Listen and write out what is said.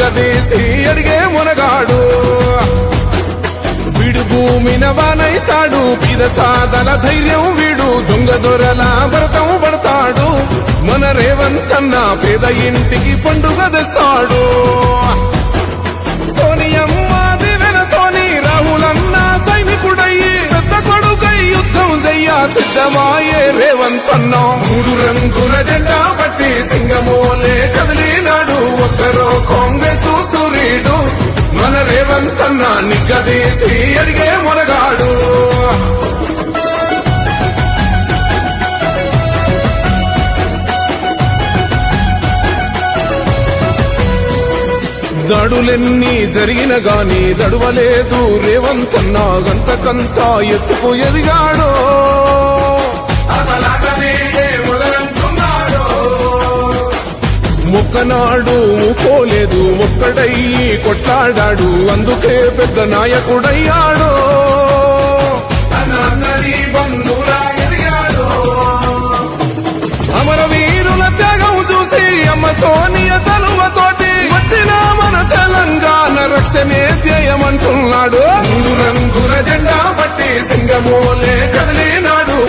నిగ్గదీసి అడిగే మునగాడు వీడు భూమిన వానైతాడు పీద సాదల ధైర్యం వీడు దొంగ దొరల భరతం పడతాడు మన రేవంతన్న పేద ఇంటికి పండుగ తెస్తాడు సోనియమ్మ దివెనతోని రాహులన్న సైనికుడయ్యి పెద్ద కొడుకై యుద్ధం చెయ్య సిద్ధమాయే రేవంతన్న మూడు రంగుల జెండా పట్టి సింగమోలే కదిలినాడు ఒక్కరో కాంగ్రెస్ సూర్యుడు మన రేవంతన్న నిగ్గదీసి అడిగే మునగాడు దాడులెన్ని జరిగిన గాని దడువలేదు రేవంతన్న గంతకంతా ఎత్తుకు ఎదిగాడు మొక్కనాడు పోలేదు ఒక్కడయ్యి కొట్లాడాడు అందుకే పెద్ద నాయకుడయ్యాడు అమరవీరుల త్యాగం చూసి అమ్మ సోనియ చలువతోటి వచ్చిన మన తెలంగాణ రక్షణే చేయమంటున్నాడు మూడు రంగుల జెండా పట్టి సింగమోలే కదిలి